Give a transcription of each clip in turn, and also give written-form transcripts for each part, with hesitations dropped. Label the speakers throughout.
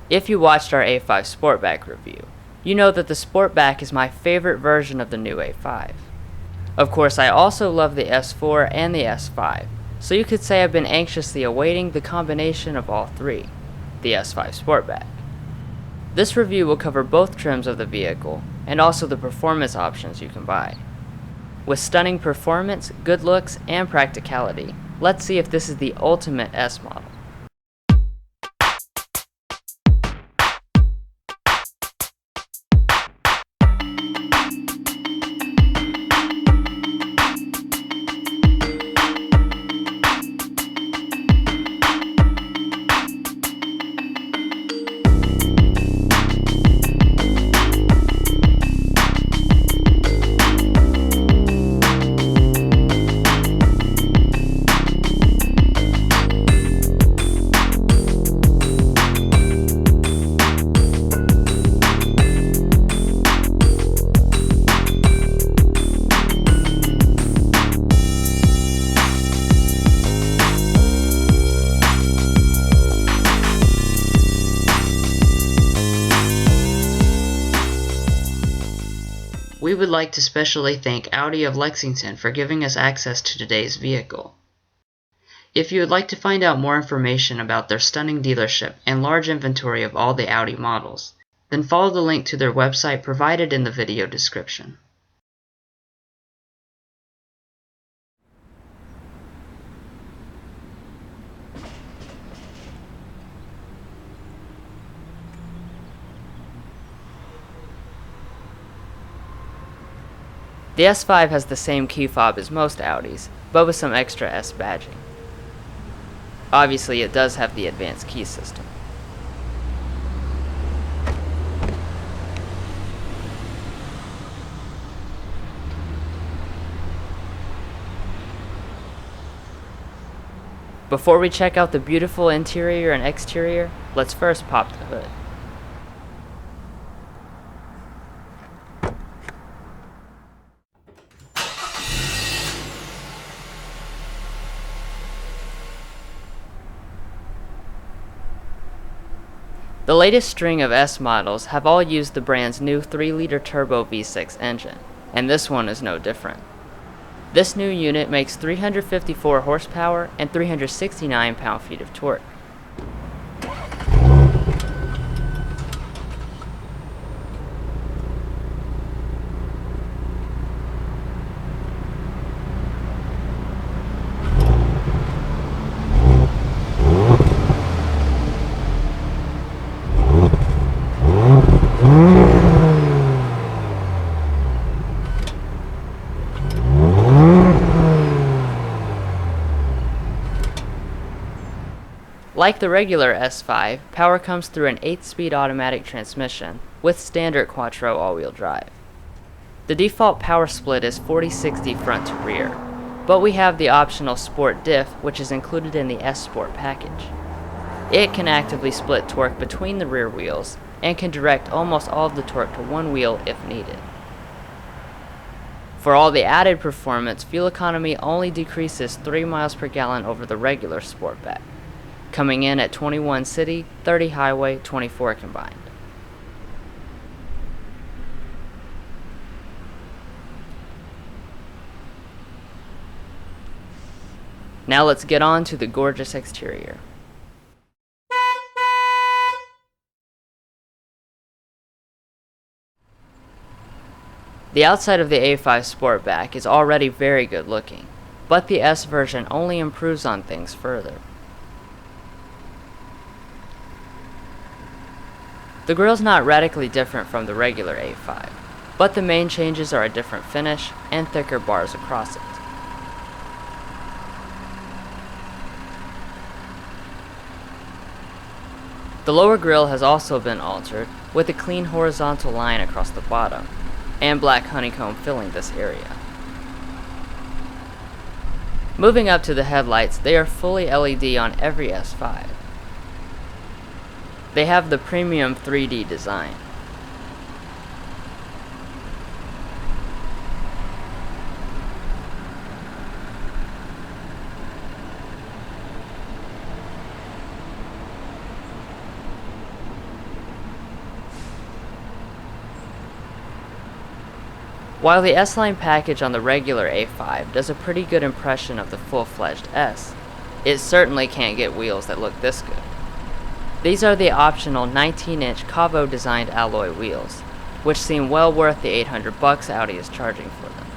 Speaker 1: If you watched our A5 Sportback review, you know that the Sportback is my favorite version of the new A5. Of course, I also love the S4 and the S5, so you could say I've been anxiously awaiting the combination of all three, the S5 Sportback. This review will cover both trims of the vehicle, and also the performance options you can buy. With stunning performance, good looks, and practicality, let's see if this is the ultimate S model. We would like to specially thank Audi of Lexington for giving us access to today's vehicle. If you would like to find out more information about their stunning dealership and large inventory of all the Audi models, then follow the link to their website provided in the video description. The S5 has the same key fob as most Audis, but with some extra S badging. Obviously, it does have the advanced key system. Before we check out the beautiful interior and exterior, let's first pop the hood. The latest string of S models have all used the brand's new 3-liter turbo V6 engine, and this one is no different. This new unit makes 354 horsepower and 369 pound-feet of torque. Like the regular S5, power comes through an 8-speed automatic transmission with standard quattro all-wheel drive. The default power split is 40-60 front to rear, but we have the optional Sport Diff, which is included in the S Sport package. It can actively split torque between the rear wheels and can direct almost all of the torque to one wheel if needed. For all the added performance, fuel economy only decreases 3 miles per gallon over the regular Sportback, coming in at 21 city, 30 highway, 24 combined. Now let's get on to the gorgeous exterior. The outside of the A5 Sportback is already very good looking, but the S version only improves on things further. The grille's not radically different from the regular A5, but the main changes are a different finish and thicker bars across it. The lower grille has also been altered, with a clean horizontal line across the bottom, and black honeycomb filling this area. Moving up to the headlights, they are fully LED on every S5. They have the premium 3D design. While the S-Line package on the regular A5 does a pretty good impression of the full-fledged S, it certainly can't get wheels that look this good. These are the optional 19-inch Cavo-designed alloy wheels, which seem well worth the $800 Audi is charging for them.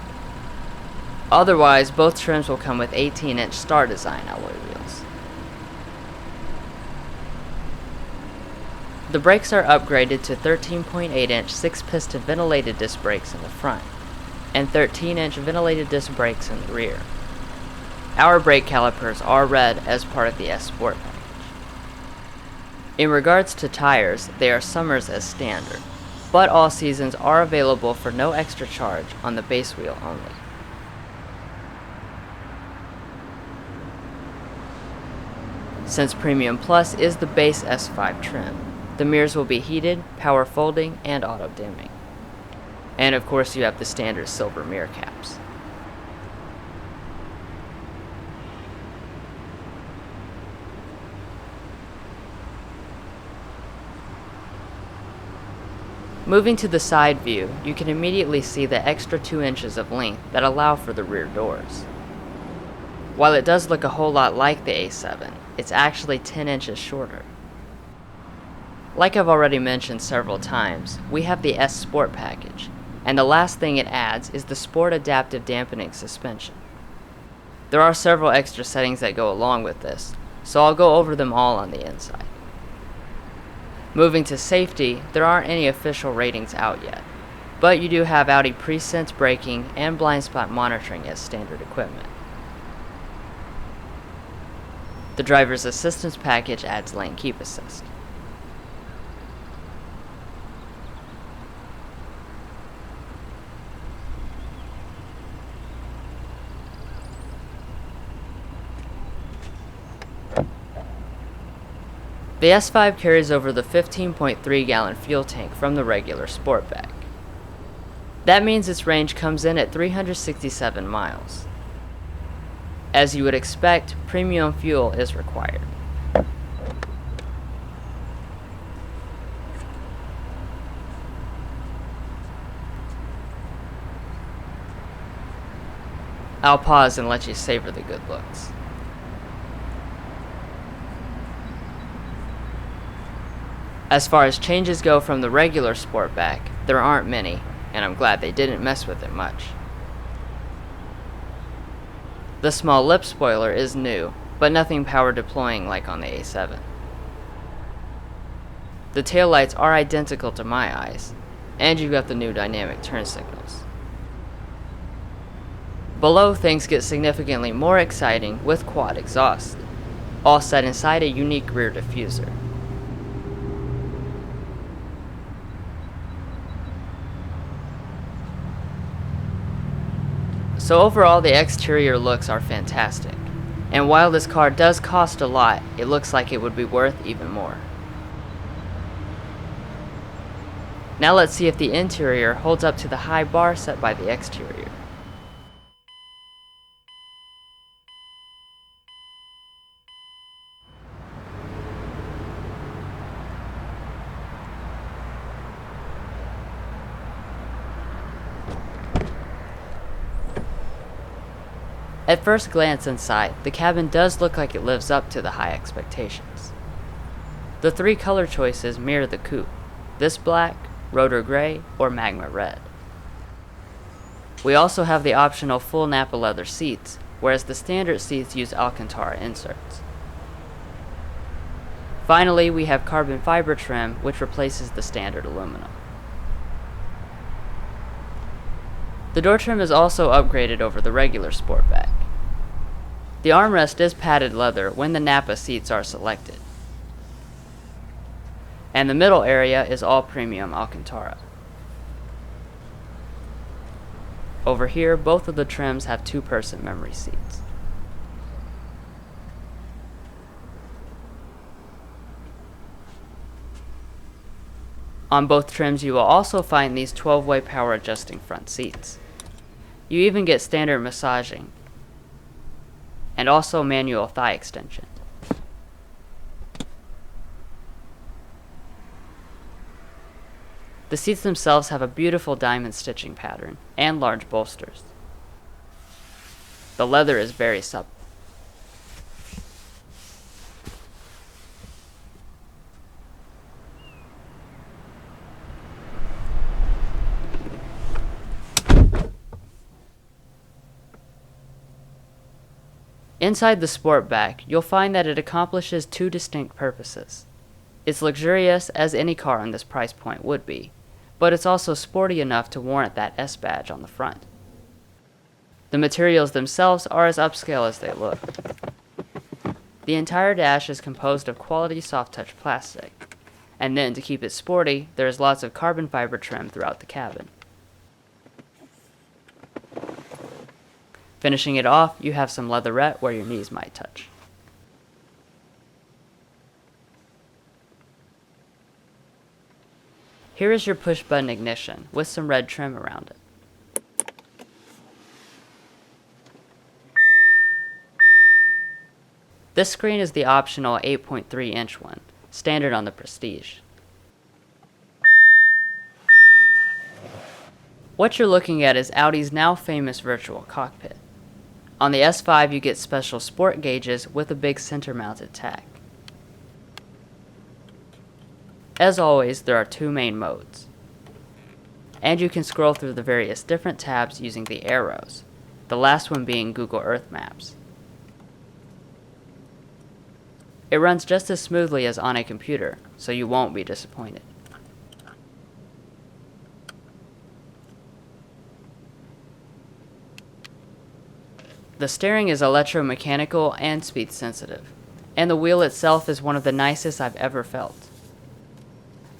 Speaker 1: Otherwise, both trims will come with 18-inch Star Design alloy wheels. The brakes are upgraded to 13.8-inch 6-piston ventilated disc brakes in the front, and 13-inch ventilated disc brakes in the rear. Our brake calipers are red as part of the S Sport package. In regards to tires, they are Summers as standard, but all seasons are available for no extra charge on the base wheel only. Since Premium Plus is the base S5 trim, the mirrors will be heated, power folding, and auto dimming. And of course you have the standard silver mirror caps. Moving to the side view, you can immediately see the extra 2 inches of length that allow for the rear doors. While it does look a whole lot like the A7, it's actually 10 inches shorter. Like I've already mentioned several times, we have the S Sport package, and the last thing it adds is the Sport Adaptive Dampening Suspension. There are several extra settings that go along with this, so I'll go over them all on the inside. Moving to safety, there aren't any official ratings out yet, but you do have Audi pre-sense braking and blind spot monitoring as standard equipment. The driver's assistance package adds lane keep assist. The S5 carries over the 15.3 gallon fuel tank from the regular Sportback. That means its range comes in at 367 miles. As you would expect, premium fuel is required. I'll pause and let you savor the good looks. As far as changes go from the regular Sportback, there aren't many, and I'm glad they didn't mess with it much. The small lip spoiler is new, but nothing power deploying like on the A7. The taillights are identical to my eyes, and you've got the new dynamic turn signals. Below, things get significantly more exciting with quad exhaust, all set inside a unique rear diffuser. So overall, the exterior looks are fantastic, and while this car does cost a lot, it looks like it would be worth even more. Now let's see if the interior holds up to the high bar set by the exterior. At first glance inside, the cabin does look like it lives up to the high expectations. The three color choices mirror the coupe: this black, rotor gray, or magma red. We also have the optional full Nappa leather seats, whereas the standard seats use Alcantara inserts. Finally, we have carbon fiber trim, which replaces the standard aluminum. The door trim is also upgraded over the regular Sportback. The armrest is padded leather when the Nappa seats are selected. And the middle area is all premium Alcantara. Over here, both of the trims have two-person memory seats. On both trims, you will also find these 12-way power adjusting front seats. You even get standard massaging, and also manual thigh extension. The seats themselves have a beautiful diamond stitching pattern and large bolsters. The leather is very supple. Inside the Sportback, you'll find that it accomplishes two distinct purposes. It's luxurious as any car on this price point would be, but it's also sporty enough to warrant that S badge on the front. The materials themselves are as upscale as they look. The entire dash is composed of quality soft-touch plastic, and then to keep it sporty, there is lots of carbon fiber trim throughout the cabin. Finishing it off, you have some leatherette where your knees might touch. Here is your push-button ignition with some red trim around it. This screen is the optional 8.3-inch one, standard on the Prestige. What you're looking at is Audi's now famous virtual cockpit. On the S5 you get special sport gauges with a big center-mounted tach. As always, there are two main modes. And you can scroll through the various different tabs using the arrows, the last one being Google Earth Maps. It runs just as smoothly as on a computer, so you won't be disappointed. The steering is electromechanical and speed sensitive, and the wheel itself is one of the nicest I've ever felt.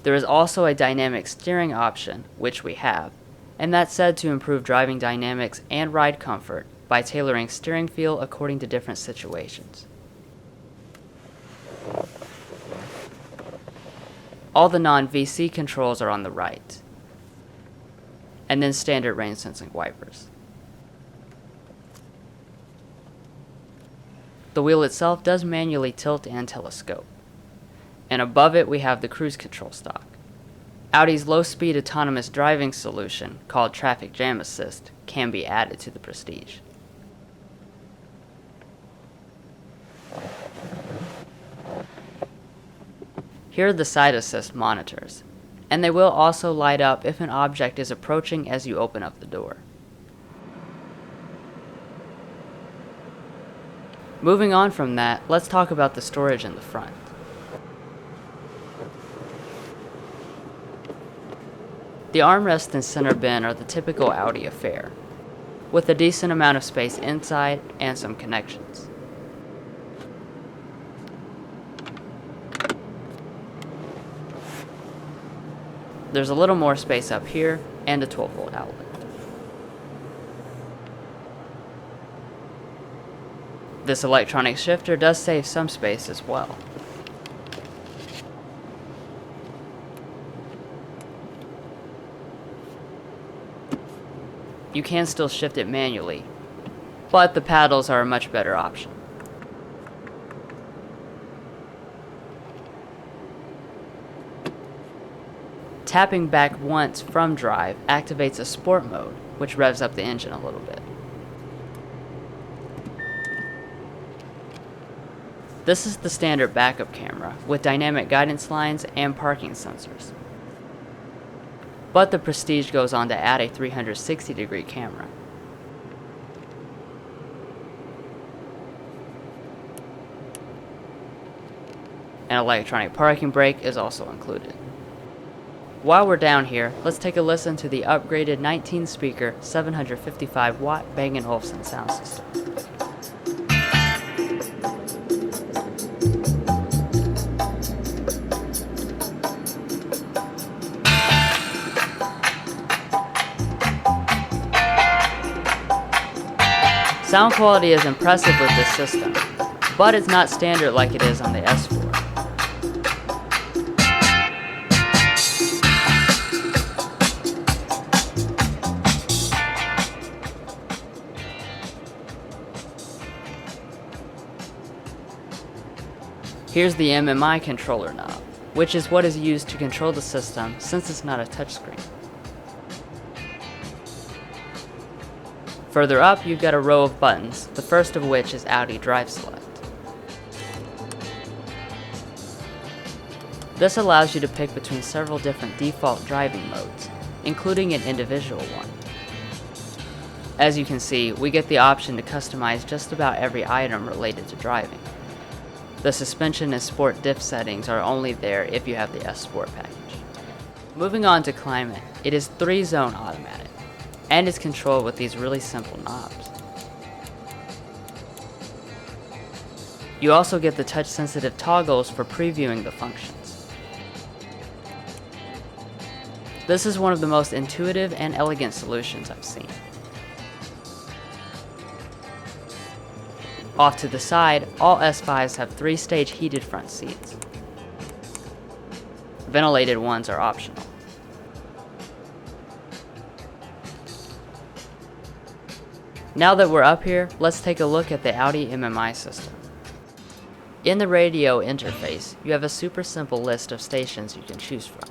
Speaker 1: There is also a dynamic steering option, which we have, and that's said to improve driving dynamics and ride comfort by tailoring steering feel according to different situations. All the non-VC controls are on the right, and then standard rain sensing wipers. The wheel itself does manually tilt and telescope, and above it we have the cruise control stock. Audi's low-speed autonomous driving solution, called Traffic Jam Assist, can be added to the Prestige. Here are the side assist monitors, and they will also light up if an object is approaching as you open up the door. Moving on from that, let's talk about the storage in the front. The armrest and center bin are the typical Audi affair, with a decent amount of space inside and some connections. There's a little more space up here and a 12-volt outlet. This electronic shifter does save some space as well. You can still shift it manually, but the paddles are a much better option. Tapping back once from drive activates a sport mode, which revs up the engine a little bit. This is the standard backup camera with dynamic guidance lines and parking sensors. But the Prestige goes on to add a 360-degree camera. An electronic parking brake is also included. While we're down here, let's take a listen to the upgraded 19-speaker 755-watt Bang & Olufsen sound system. Sound quality is impressive with this system, but it's not standard like it is on the S4. Here's the MMI controller knob. which is what is used to control the system since it's not a touchscreen. Further up, you've got a row of buttons, the first of which is Audi Drive Select. This allows you to pick between several different default driving modes, including an individual one. As you can see, we get the option to customize just about every item related to driving. The suspension and sport diff settings are only there if you have the S Sport package. Moving on to climate, it is 3-zone automatic, and is controlled with these really simple knobs. You also get the touch-sensitive toggles for previewing the functions. This is one of the most intuitive and elegant solutions I've seen. Off to the side, all S5s have 3-stage heated front seats. Ventilated ones are optional. Now that we're up here, let's take a look at the Audi MMI system. In the radio interface, you have a super simple list of stations you can choose from.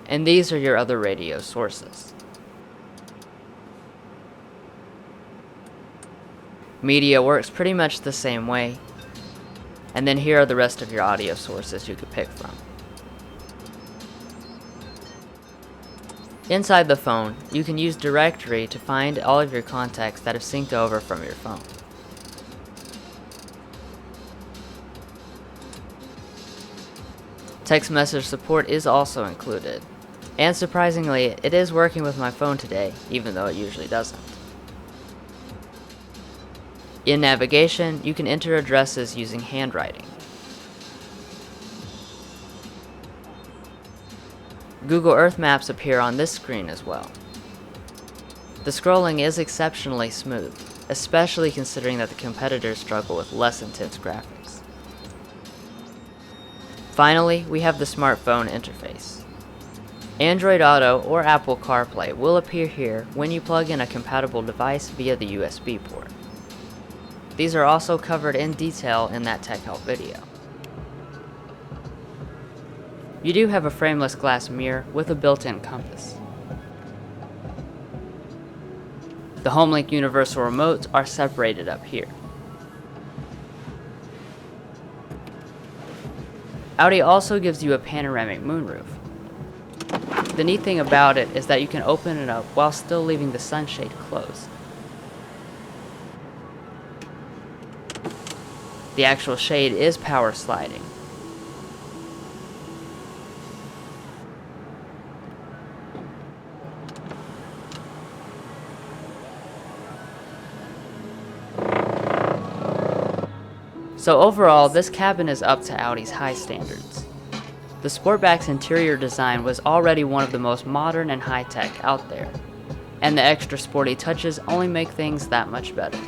Speaker 1: And these are your other radio sources. Media works pretty much the same way. And then here are the rest of your audio sources you could pick from. Inside the phone, you can use Directory to find all of your contacts that have synced over from your phone. Text message support is also included. And surprisingly, it is working with my phone today, even though it usually doesn't. In navigation, you can enter addresses using handwriting. Google Earth Maps appear on this screen as well. The scrolling is exceptionally smooth, especially considering that the competitors struggle with less intense graphics. Finally, we have the smartphone interface. Android Auto or Apple CarPlay will appear here when you plug in a compatible device via the USB port. These are also covered in detail in that Tech Help video. You do have a frameless glass mirror with a built-in compass. The HomeLink universal remotes are separated up here. Audi also gives you a panoramic moonroof. The neat thing about it is that you can open it up while still leaving the sunshade closed. The actual shade is power sliding. So overall, this cabin is up to Audi's high standards. The Sportback's interior design was already one of the most modern and high-tech out there, and the extra sporty touches only make things that much better.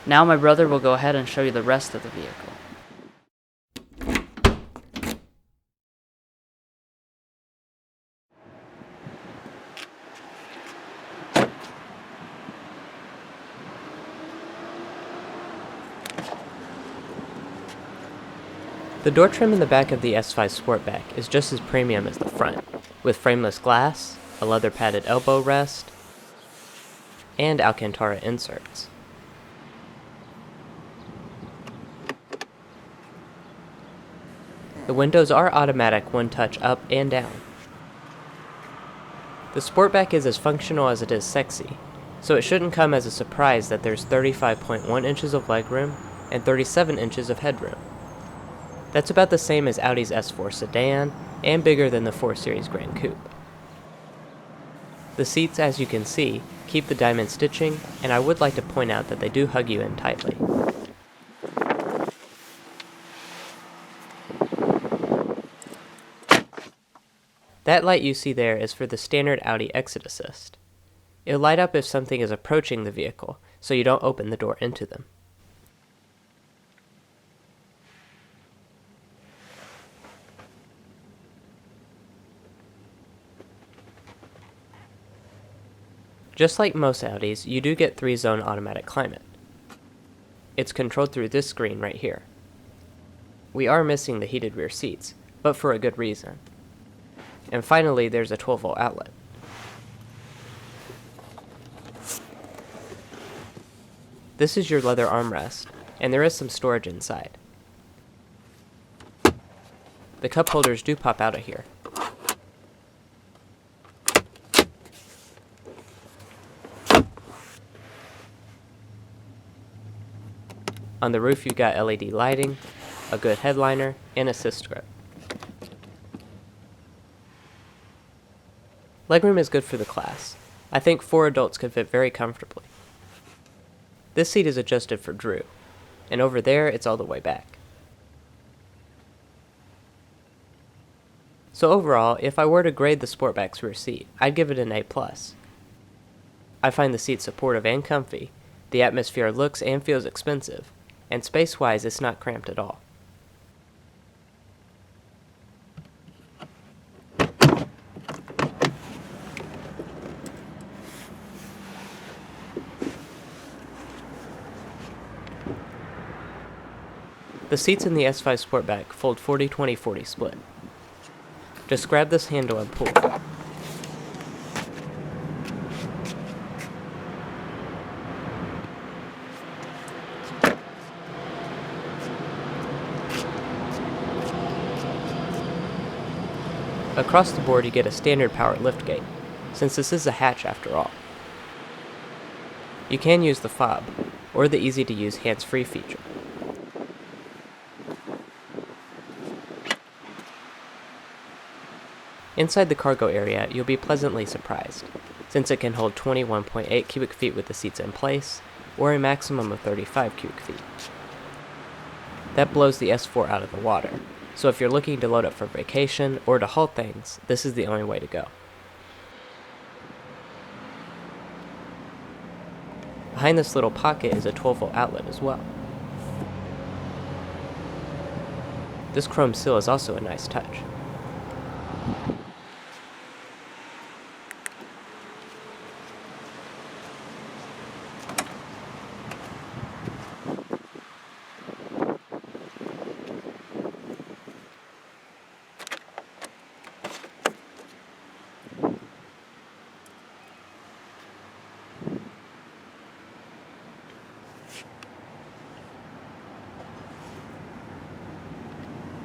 Speaker 1: Now my brother will go ahead and show you the rest of the vehicle.
Speaker 2: The door trim in the back of the S5 Sportback is just as premium as the front, with frameless glass, a leather padded elbow rest, and Alcantara inserts. The windows are automatic one touch up and down. The Sportback is as functional as it is sexy, so it shouldn't come as a surprise that there's 35.1 inches of legroom and 37 inches of headroom. That's about the same as Audi's S4 sedan, and bigger than the 4 Series Grand Coupe. The seats, as you can see, keep the diamond stitching, and I would like to point out that they do hug you in tightly. That light you see there is for the standard Audi exit assist. It'll light up if something is approaching the vehicle, so you don't open the door into them. Just like most Audis, you do get 3-zone automatic climate. It's controlled through this screen right here. We are missing the heated rear seats, but for a good reason. And finally, there's a 12-volt outlet. This is your leather armrest, and there is some storage inside. The cup holders do pop out of here. On the roof you've got LED lighting, a good headliner, and assist grip. Legroom is good for the class. I think 4 adults could fit very comfortably. This seat is adjusted for Drew, and over there it's all the way back. So overall, if I were to grade the Sportback's rear seat, I'd give it an A+. I find the seat supportive and comfy, the atmosphere looks and feels expensive, and space-wise it's not cramped at all. The seats in the S5 Sportback fold 40-20-40 split. Just grab this handle and pull. Across the board you get a standard power liftgate, since this is a hatch after all. You can use the fob, or the easy-to-use hands-free feature. Inside the cargo area, you'll be pleasantly surprised, since it can hold 21.8 cubic feet with the seats in place, or a maximum of 35 cubic feet. That blows the S4 out of the water, so if you're looking to load up for vacation or to haul things, this is the only way to go. Behind this little pocket is a 12-volt outlet as well. This chrome seal is also a nice touch.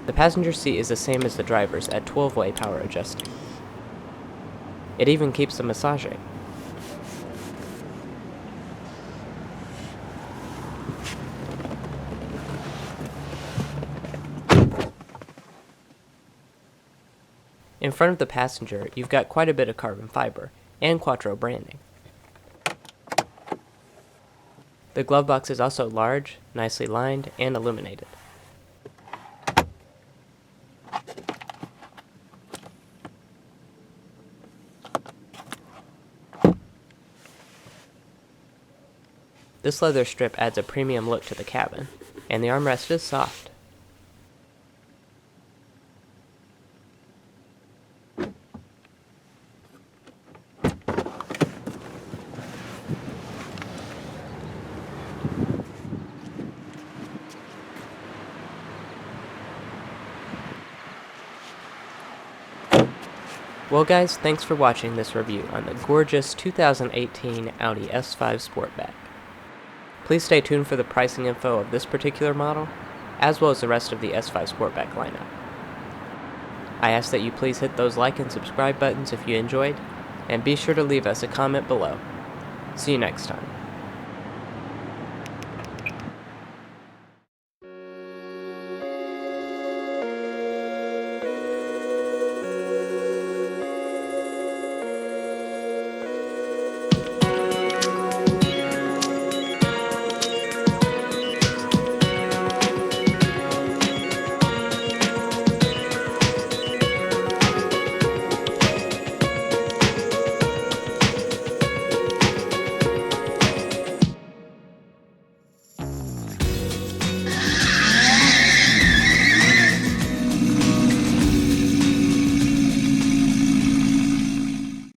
Speaker 2: The passenger seat is the same as the driver's at 12-way power adjusting. It even keeps the massaging. In front of the passenger, you've got quite a bit of carbon fiber and Quattro branding. The glove box is also large, nicely lined, and illuminated. This leather strip adds a premium look to the cabin, and the armrest is soft. Well guys, thanks for watching this review on the gorgeous 2018 Audi S5 Sportback. Please stay tuned for the pricing info of this particular model, as well as the rest of the S5 Sportback lineup. I ask that you please hit those like and subscribe buttons if you enjoyed, and be sure to leave us a comment below. See you next time.